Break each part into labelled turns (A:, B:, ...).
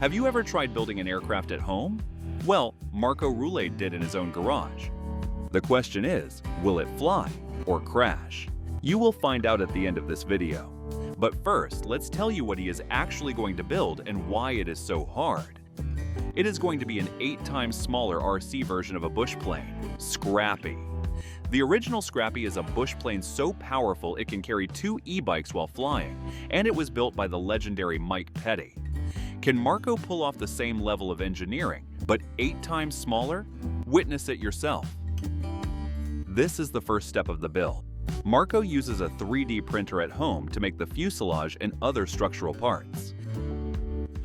A: Have you ever tried building an aircraft at home? Well, Marko Roolaid did in his own garage. The question is, will it fly or crash? You will find out at the end of this video. But first, let's tell you what he is actually going to build and why it is so hard. It is going to be an 8 times smaller RC version of a bush plane, Scrappy. The original Scrappy is a bush plane so powerful it can carry 2 e-bikes while flying, and it was built by the legendary Mike Petty. Can Marko pull off the same level of engineering, but 8 times smaller? Witness it yourself. This is the first step of the build. Marko uses a 3D printer at home to make the fuselage and other structural parts.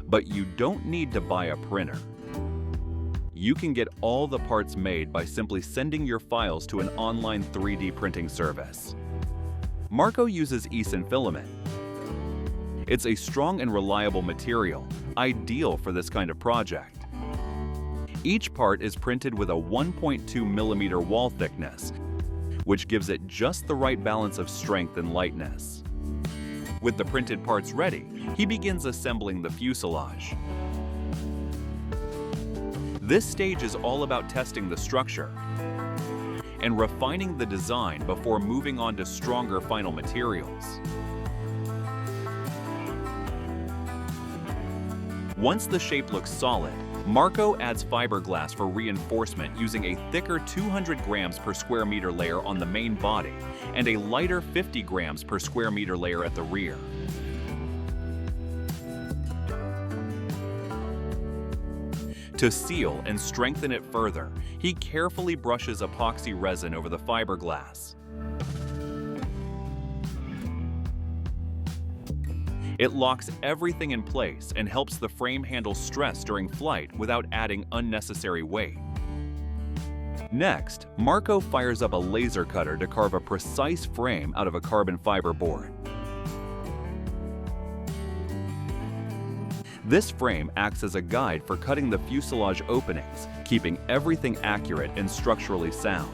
A: But you don't need to buy a printer. You can get all the parts made by simply sending your files to an online 3D printing service. Marko uses Aviation filament. It's a strong and reliable material, ideal for this kind of project. Each part is printed with a 1.2 millimeter wall thickness, which gives it just the right balance of strength and lightness. With the printed parts ready, he begins assembling the fuselage. This stage is all about testing the structure and refining the design before moving on to stronger final materials. Once the shape looks solid, Marko adds fiberglass for reinforcement using a thicker 200 grams per square meter layer on the main body and a lighter 50 grams per square meter layer at the rear. To seal and strengthen it further, he carefully brushes epoxy resin over the fiberglass. It locks everything in place and helps the frame handle stress during flight without adding unnecessary weight. Next, Marko fires up a laser cutter to carve a precise frame out of a carbon fiber board. This frame acts as a guide for cutting the fuselage openings, keeping everything accurate and structurally sound.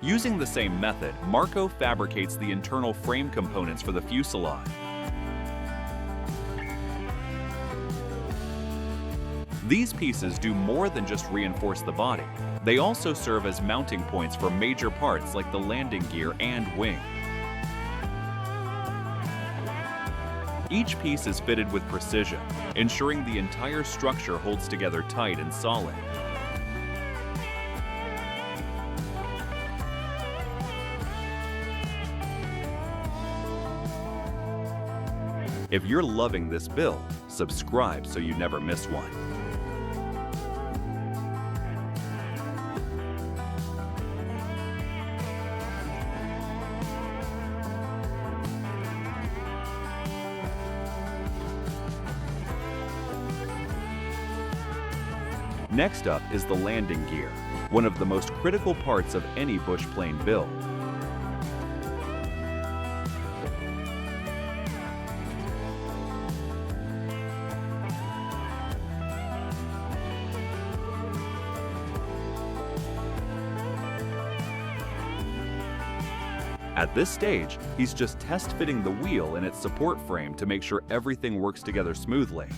A: Using the same method, Marko fabricates the internal frame components for the fuselage. These pieces do more than just reinforce the body. They also serve as mounting points for major parts like the landing gear and wing. Each piece is fitted with precision, ensuring the entire structure holds together tight and solid. If you're loving this build, subscribe so you never miss one. Next up is the landing gear, one of the most critical parts of any bush plane build. At this stage, he's just test fitting the wheel and its support frame to make sure everything works together smoothly.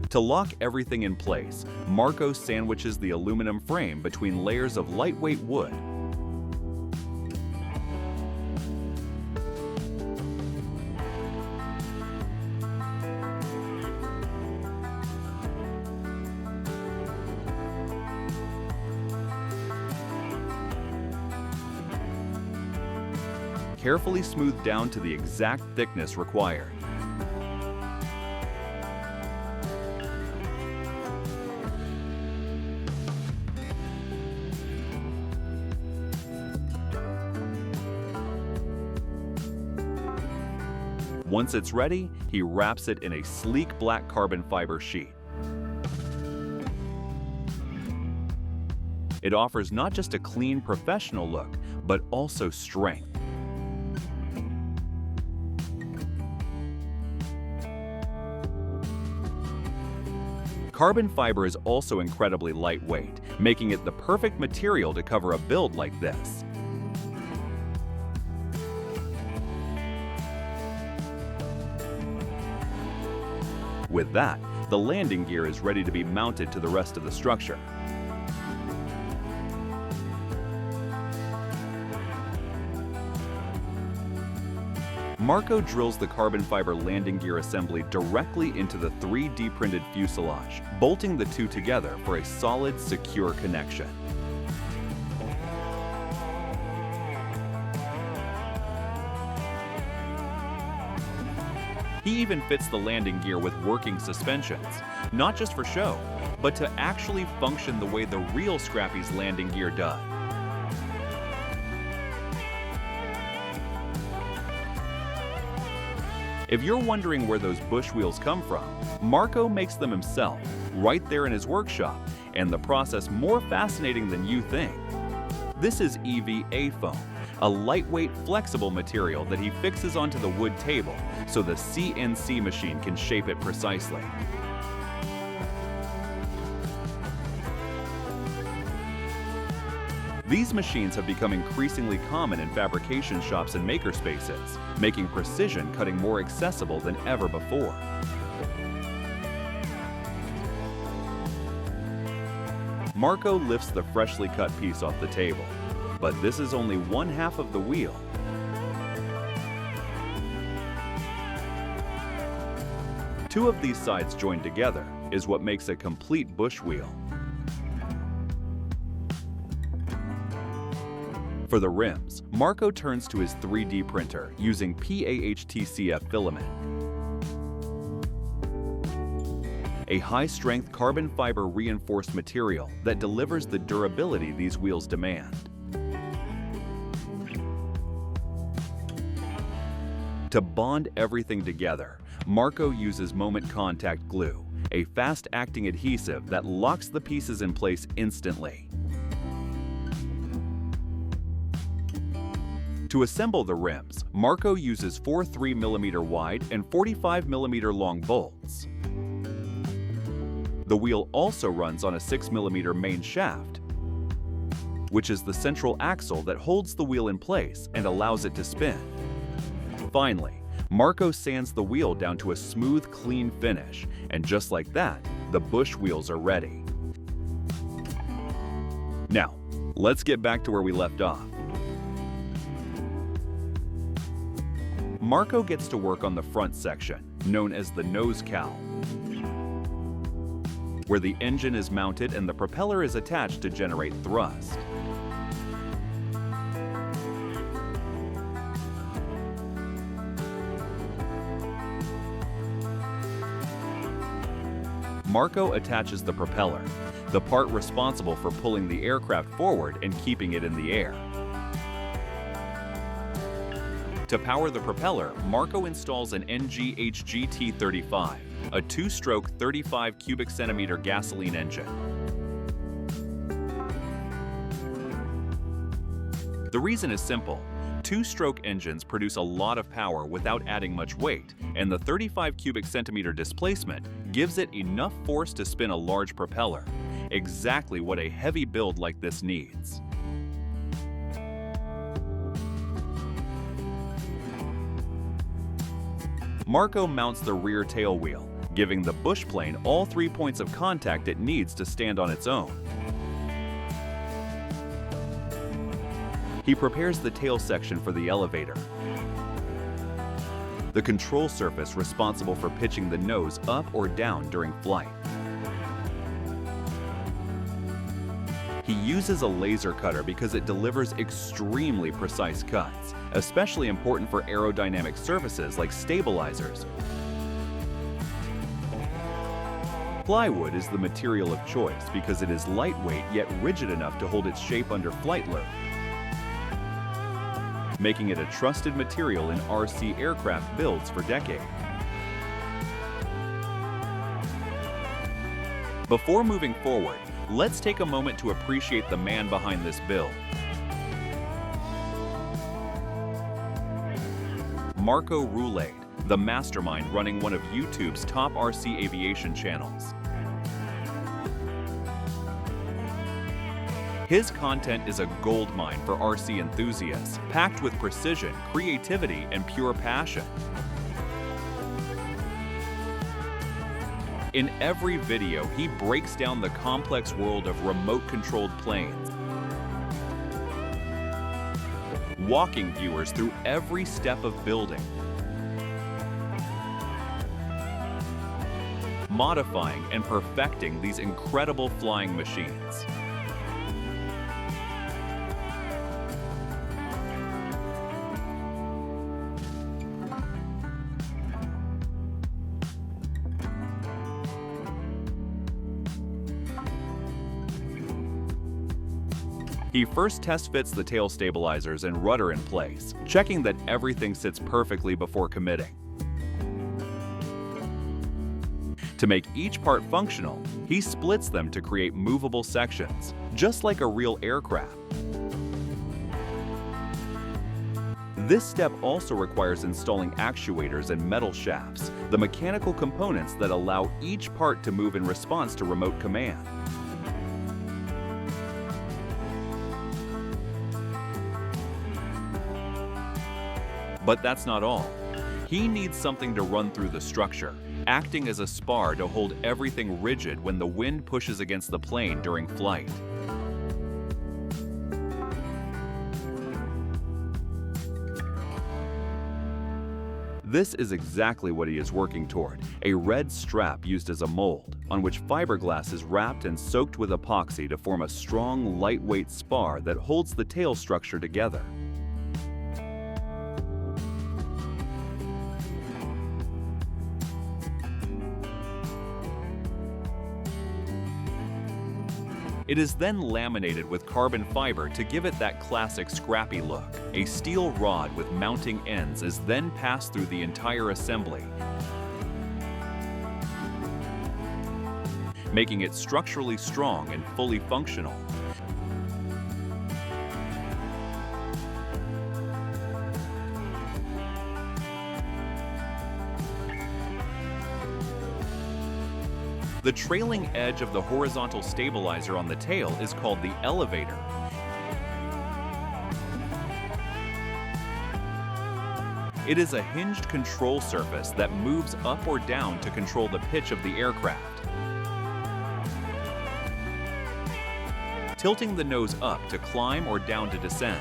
A: To lock everything in place, Marko sandwiches the aluminum frame between layers of lightweight wood. Carefully smoothed down to the exact thickness required. Once it's ready, he wraps it in a sleek black carbon fiber sheet. It offers not just a clean, professional look, but also strength. Carbon fiber is also incredibly lightweight, making it the perfect material to cover a build like this. With that, the landing gear is ready to be mounted to the rest of the structure. Marko drills the carbon fiber landing gear assembly directly into the 3D printed fuselage, bolting the two together for a solid, secure connection. He even fits the landing gear with working suspensions, not just for show, but to actually function the way the real Scrappy's landing gear does. If you're wondering where those bush wheels come from, Marko makes them himself, right there in his workshop, and the process more fascinating than you think. This is EVA foam, a lightweight, flexible material that he fixes onto the wood table so the CNC machine can shape it precisely. These machines have become increasingly common in fabrication shops and makerspaces, making precision cutting more accessible than ever before. Marko lifts the freshly cut piece off the table, but this is only one half of the wheel. Two of these sides joined together is what makes a complete bush wheel. For the rims, Marko turns to his 3D printer using PAHTCF filament, a high-strength carbon fiber reinforced material that delivers the durability these wheels demand. To bond everything together, Marko uses moment contact glue, a fast-acting adhesive that locks the pieces in place instantly. To assemble the rims, Marko uses 4 3mm wide and 45mm long bolts. The wheel also runs on a 6mm main shaft, which is the central axle that holds the wheel in place and allows it to spin. Finally, Marko sands the wheel down to a smooth, clean finish, and just like that, the bush wheels are ready. Now, let's get back to where we left off. Marko gets to work on the front section, known as the nose cowl, where the engine is mounted and the propeller is attached to generate thrust. Marko attaches the propeller, the part responsible for pulling the aircraft forward and keeping it in the air. To power the propeller, Marko installs an NGHGT35, a 2-stroke 35 cubic centimeter gasoline engine. The reason is simple. 2-stroke engines produce a lot of power without adding much weight, and the 35 cubic centimeter displacement gives it enough force to spin a large propeller, exactly what a heavy build like this needs. Marko mounts the rear tail wheel, giving the bush plane all 3 points of contact it needs to stand on its own. He prepares the tail section for the elevator, the control surface responsible for pitching the nose up or down during flight. He uses a laser cutter because it delivers extremely precise cuts, especially important for aerodynamic surfaces like stabilizers. Plywood is the material of choice because it is lightweight yet rigid enough to hold its shape under flight load, making it a trusted material in RC aircraft builds for decades. Before moving forward, Let's take a moment to appreciate the man behind this build. Marko Roolaid, the mastermind running one of YouTube's top RC aviation channels. His content is a goldmine for RC enthusiasts, packed with precision, creativity, and pure passion. In every video, he breaks down the complex world of remote-controlled planes, walking viewers through every step of building, modifying and perfecting these incredible flying machines. He first test fits the tail stabilizers and rudder in place, checking that everything sits perfectly before committing. To make each part functional, he splits them to create movable sections, just like a real aircraft. This step also requires installing actuators and metal shafts, the mechanical components that allow each part to move in response to remote command. But that's not all. He needs something to run through the structure, acting as a spar to hold everything rigid when the wind pushes against the plane during flight. This is exactly what he is working toward, a red strap used as a mold, on which fiberglass is wrapped and soaked with epoxy to form a strong, lightweight spar that holds the tail structure together. It is then laminated with carbon fiber to give it that classic scrappy look. A steel rod with mounting ends is then passed through the entire assembly, making it structurally strong and fully functional. The trailing edge of the horizontal stabilizer on the tail is called the elevator. It is a hinged control surface that moves up or down to control the pitch of the aircraft, tilting the nose up to climb or down to descend.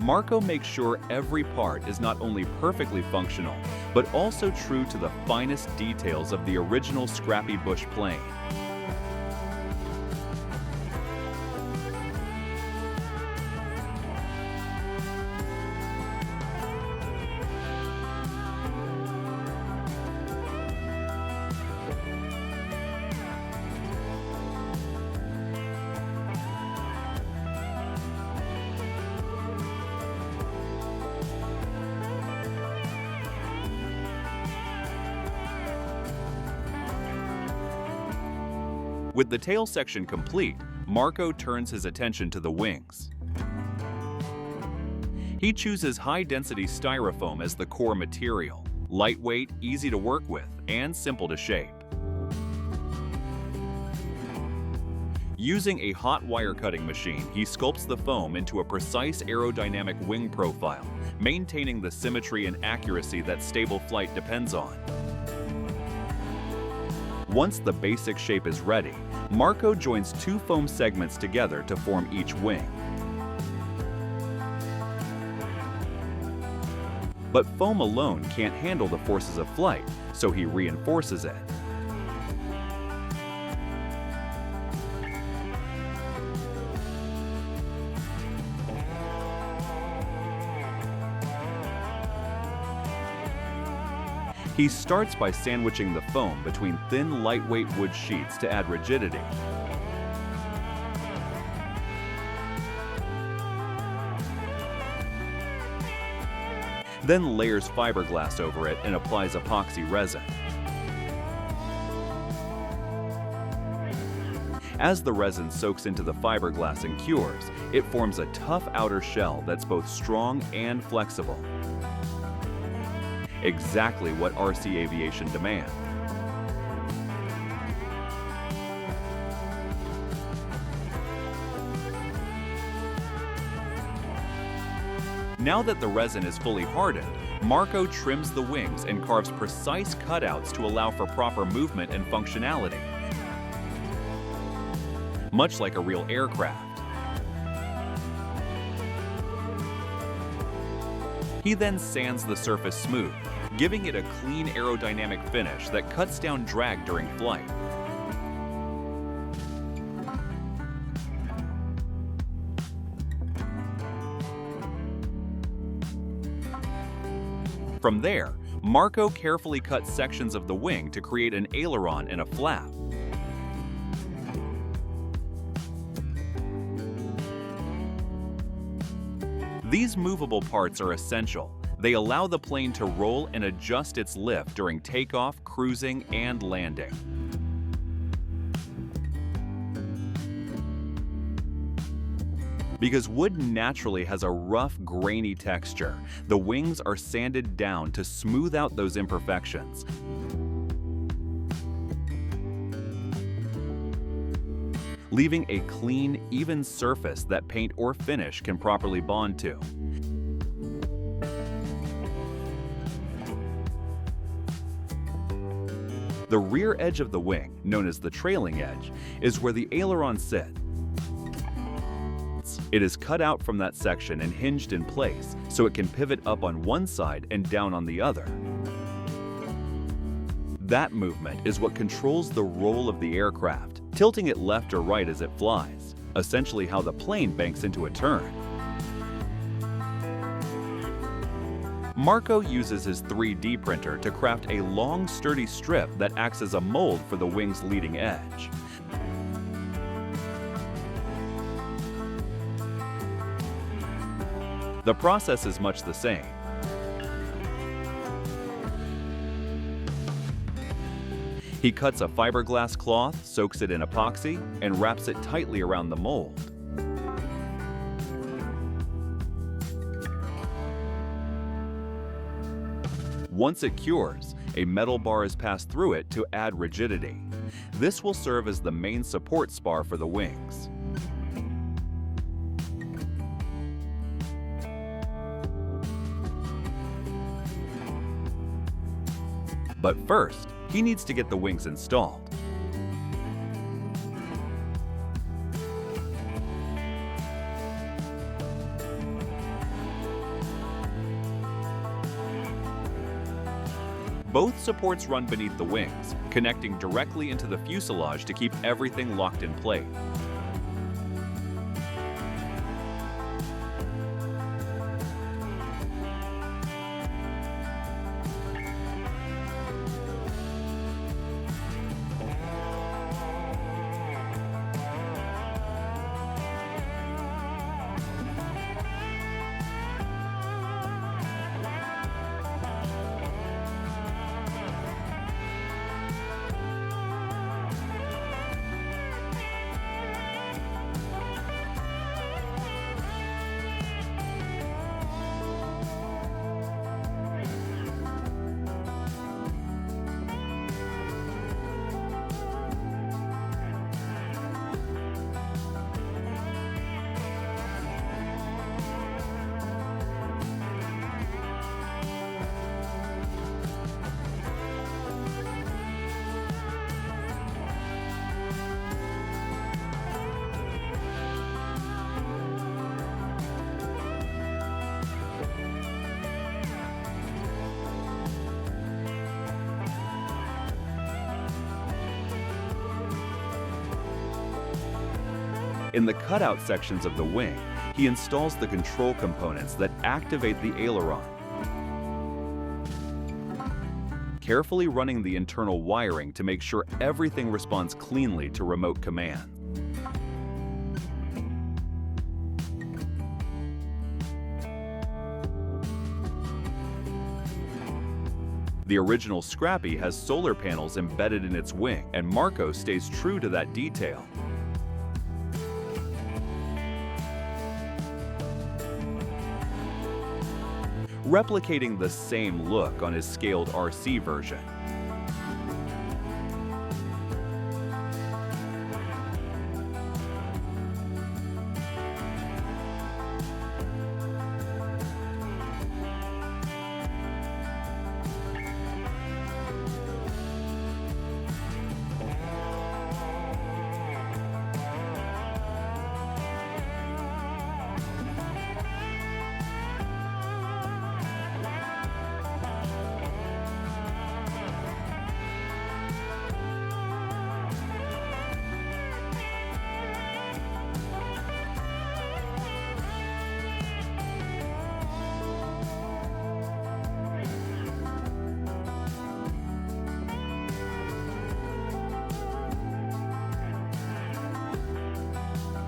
A: Marko makes sure every part is not only perfectly functional, but also true to the finest details of the original Scrappy Bush plane. With the tail section complete, Marko turns his attention to the wings. He chooses high-density styrofoam as the core material, lightweight, easy to work with, and simple to shape. Using a hot wire cutting machine, he sculpts the foam into a precise aerodynamic wing profile, maintaining the symmetry and accuracy that stable flight depends on. Once the basic shape is ready, Marko joins two foam segments together to form each wing. But foam alone can't handle the forces of flight, so he reinforces it. He starts by sandwiching the foam between thin, lightweight wood sheets to add rigidity. then layers fiberglass over it and applies epoxy resin. As the resin soaks into the fiberglass and cures, it forms a tough outer shell that's both strong and flexible. Exactly what RC Aviation demands. Now that the resin is fully hardened, Marko trims the wings and carves precise cutouts to allow for proper movement and functionality, much like a real aircraft. He then sands the surface smooth, giving it a clean aerodynamic finish that cuts down drag during flight. From there, Marko carefully cuts sections of the wing to create an aileron and a flap. These movable parts are essential. They allow the plane to roll and adjust its lift during takeoff, cruising, and landing. Because wood naturally has a rough, grainy texture, the wings are sanded down to smooth out those imperfections. Leaving a clean, even surface that paint or finish can properly bond to. The rear edge of the wing, known as the trailing edge, is where the aileron sits. It is cut out from that section and hinged in place, so it can pivot up on one side and down on the other. That movement is what controls the roll of the aircraft, tilting it left or right as it flies, essentially how the plane banks into a turn. Marko uses his 3D printer to craft a long, sturdy strip that acts as a mold for the wing's leading edge. The process is much the same. He cuts a fiberglass cloth, soaks it in epoxy, and wraps it tightly around the mold. Once it cures, a metal bar is passed through it to add rigidity. This will serve as the main support spar for the wings. But first, he needs to get the wings installed. Both supports run beneath the wings, connecting directly into the fuselage to keep everything locked in place. In the cutout sections of the wing, he installs the control components that activate the aileron, carefully running the internal wiring to make sure everything responds cleanly to remote command. The original Scrappy has solar panels embedded in its wing, and Marko stays true to that detail. Replicating the same look on his scaled RC version.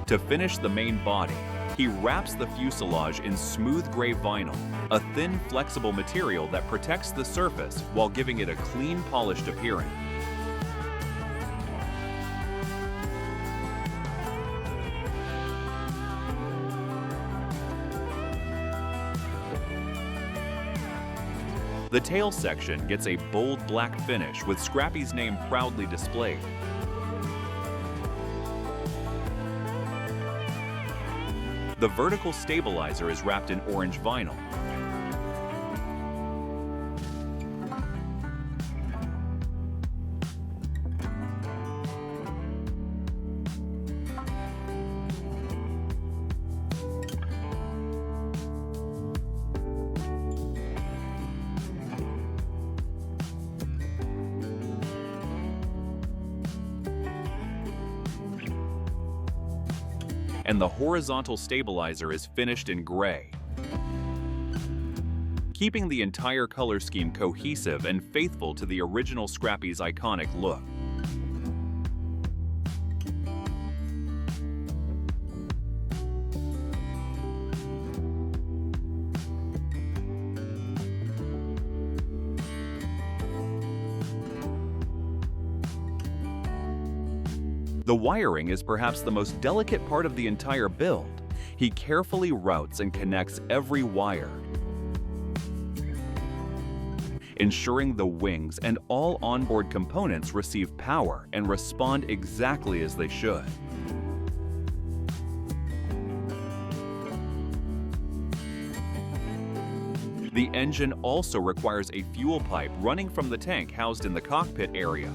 A: To finish the main body, he wraps the fuselage in smooth gray vinyl, a thin, flexible material that protects the surface while giving it a clean, polished appearance. The tail section gets a bold black finish with Scrappy's name proudly displayed. The vertical stabilizer is wrapped in orange vinyl. And the horizontal stabilizer is finished in gray, keeping the entire color scheme cohesive and faithful to the original Scrappy's iconic look. The wiring is perhaps the most delicate part of the entire build. He carefully routes and connects every wire, ensuring the wings and all onboard components receive power and respond exactly as they should. The engine also requires a fuel pipe running from the tank housed in the cockpit area.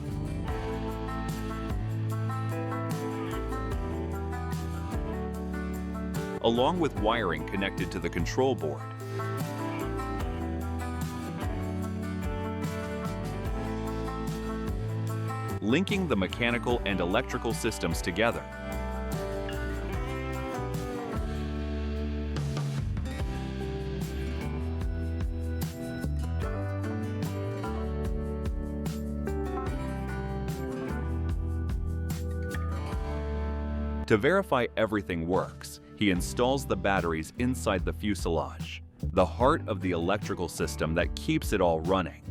A: Along with wiring connected to the control board. Linking the mechanical and electrical systems together. To verify everything works, he installs the batteries inside the fuselage, the heart of the electrical system that keeps it all running.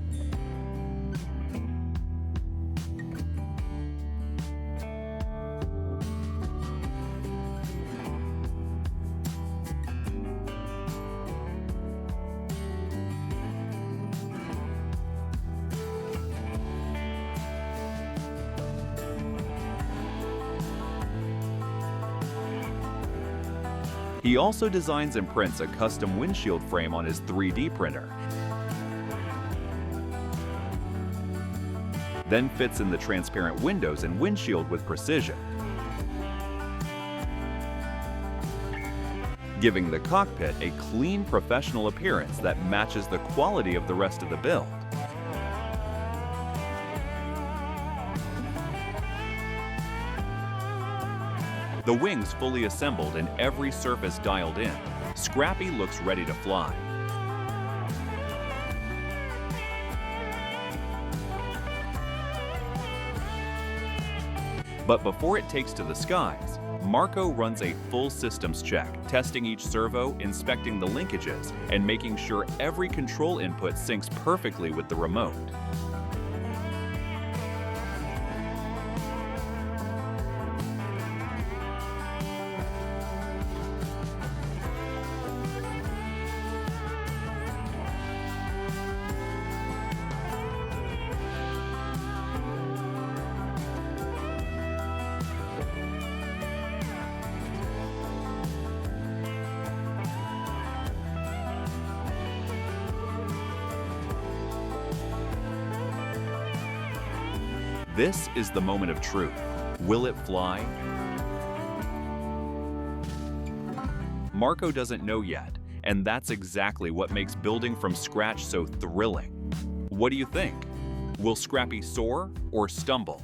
A: He also designs and prints a custom windshield frame on his 3D printer, then fits in the transparent windows and windshield with precision, giving the cockpit a clean, professional appearance that matches the quality of the rest of the build. The wings fully assembled and every surface dialed in, Scrappy looks ready to fly. But before it takes to the skies, Marko runs a full systems check, testing each servo, inspecting the linkages, and making sure every control input syncs perfectly with the remote. This is the moment of truth. Will it fly? Marko doesn't know yet, and that's exactly what makes building from scratch so thrilling. What do you think? Will Scrappy soar or stumble?